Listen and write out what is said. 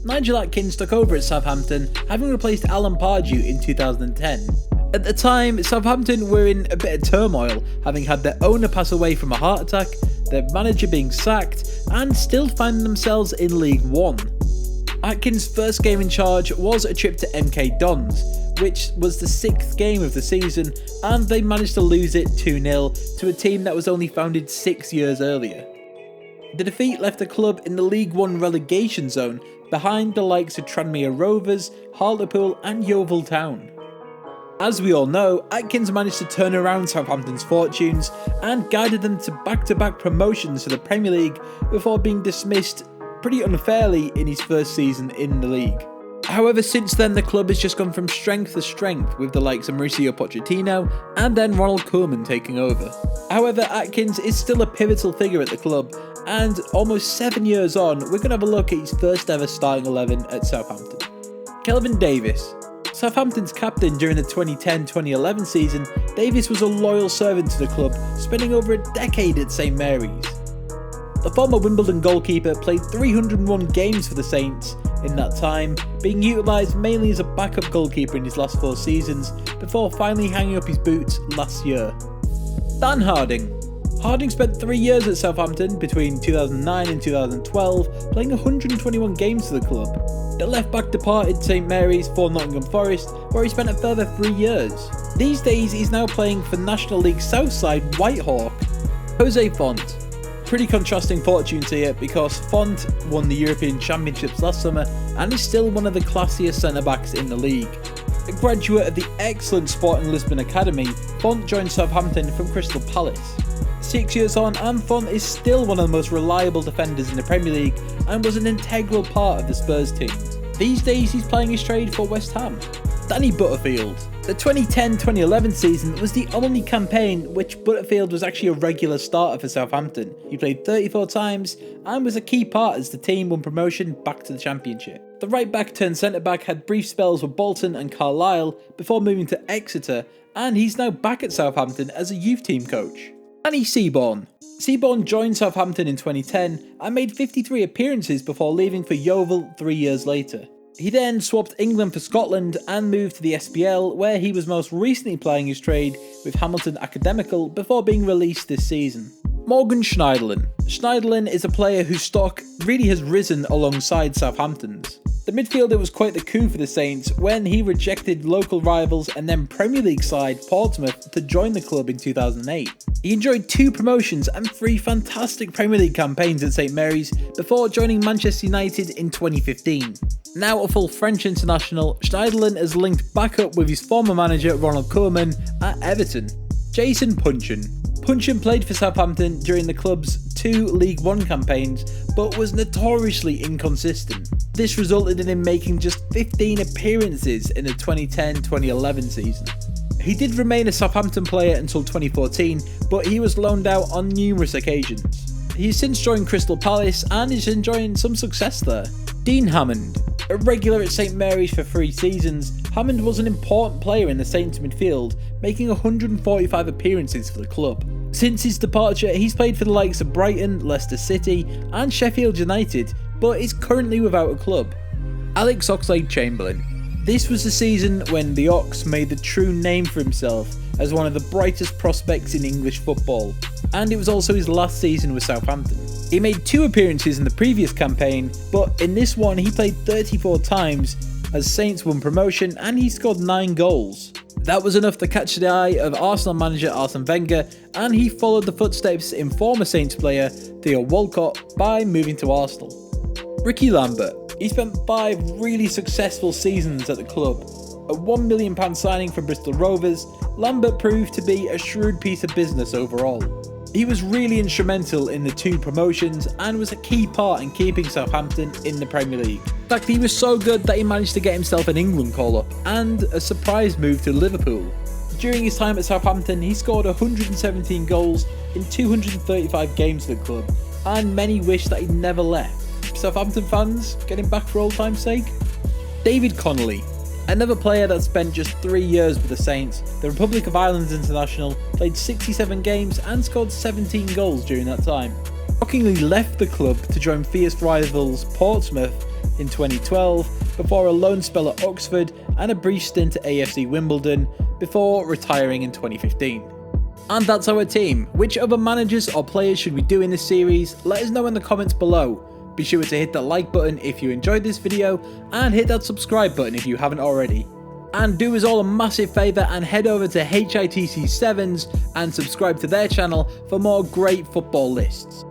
Nigel Adkins took over at Southampton, having replaced Alan Pardew in 2010. At the time, Southampton were in a bit of turmoil, having had their owner pass away from a heart attack, their manager being sacked, and still finding themselves in League One. Atkins' first game in charge was a trip to MK Dons, which was the 6th game of the season, and they managed to lose it 2-0 to a team that was only founded 6 years earlier. The defeat left the club in the League One relegation zone, behind the likes of Tranmere Rovers, Hartlepool and Yeovil Town. As we all know, Atkins managed to turn around Southampton's fortunes and guided them to back-to-back promotions to the Premier League before being dismissed pretty unfairly in his first season in the league. However, since then the club has just gone from strength to strength, with the likes of Mauricio Pochettino and then Ronald Koeman taking over. However, Atkins is still a pivotal figure at the club, and almost 7 years on, we're going to have a look at his first ever starting 11 at Southampton. Kelvin Davis. Southampton's captain during the 2010-2011 season, Davis was a loyal servant to the club, spending over a decade at St Mary's. The former Wimbledon goalkeeper played 301 games for the Saints in that time, being utilised mainly as a backup goalkeeper in his last 4 seasons, before finally hanging up his boots last year. Dan Harding. Harding spent 3 years at Southampton between 2009 and 2012, playing 121 games for the club. The left-back departed St Mary's for Nottingham Forest, where he spent a further 3 years. These days he's now playing for National League Southside Whitehawk. Jose Font. Pretty contrasting fortunes here, because Font won the European Championships last summer and is still one of the classiest centre-backs in the league. A graduate of the excellent Sporting Lisbon Academy, Font joined Southampton from Crystal Palace. 6 years on, and Font is still one of the most reliable defenders in the Premier League and was an integral part of the Spurs team. These days he's playing his trade for West Ham. Danny Butterfield. The 2010-2011 season was the only campaign which Butterfield was actually a regular starter for Southampton. He played 34 times and was a key part as the team won promotion back to the Championship. The right back turned centre back had brief spells with Bolton and Carlisle before moving to Exeter, and he's now back at Southampton as a youth team coach. Danny Seaborne. Seaborne joined Southampton in 2010 and made 53 appearances before leaving for Yeovil 3 years later. He then swapped England for Scotland and moved to the SPL, where he was most recently plying his trade with Hamilton Academical before being released this season. Morgan Schneiderlin. Schneiderlin is a player whose stock really has risen alongside Southampton's. The midfielder was quite the coup for the Saints when he rejected local rivals and then Premier League side Portsmouth to join the club in 2008. He enjoyed 2 promotions and 3 fantastic Premier League campaigns at St Mary's before joining Manchester United in 2015. Now a full French international, Schneiderlin has linked back up with his former manager Ronald Koeman at Everton. Jason Puncheon. Puncheon played for Southampton during the club's 2 League One campaigns, but was notoriously inconsistent. This resulted in him making just 15 appearances in the 2010-2011 season. He did remain a Southampton player until 2014, but he was loaned out on numerous occasions. He's since joined Crystal Palace and is enjoying some success there. Dean Hammond. A regular at St Mary's for 3 seasons, Hammond was an important player in the Saints midfield, making 145 appearances for the club. Since his departure, he's played for the likes of Brighton, Leicester City and Sheffield United, but is currently without a club. Alex-Oxlade-Chamberlain. This was the season when the Ox made the true name for himself as one of the brightest prospects in English football, and it was also his last season with Southampton. He made 2 appearances in the previous campaign, but in this one he played 34 times as Saints won promotion and he scored 9 goals. That was enough to catch the eye of Arsenal manager Arsene Wenger, and he followed the footsteps in former Saints player Theo Walcott by moving to Arsenal. Rickie Lambert. He spent 5 really successful seasons at the club. A £1 million signing from Bristol Rovers, Lambert proved to be a shrewd piece of business overall. He was really instrumental in the 2 promotions and was a key part in keeping Southampton in the Premier League. In fact, he was so good that he managed to get himself an England call-up and a surprise move to Liverpool. During his time at Southampton, he scored 117 goals in 235 games for the club, and many wish that he'd never left. Southampton fans, get him back for old time's sake? David Connolly. Another player that spent just 3 years with the Saints, the Republic of Ireland's international, played 67 games and scored 17 goals during that time. Shockingly left the club to join fierce rivals Portsmouth in 2012, before a loan spell at Oxford and a brief stint at AFC Wimbledon, before retiring in 2015. And that's our team. Which other managers or players should we do in this series? Let us know in the comments below. Be sure to hit that like button if you enjoyed this video, and hit that subscribe button if you haven't already. And do us all a massive favour and head over to HITC 7s and subscribe to their channel for more great football lists.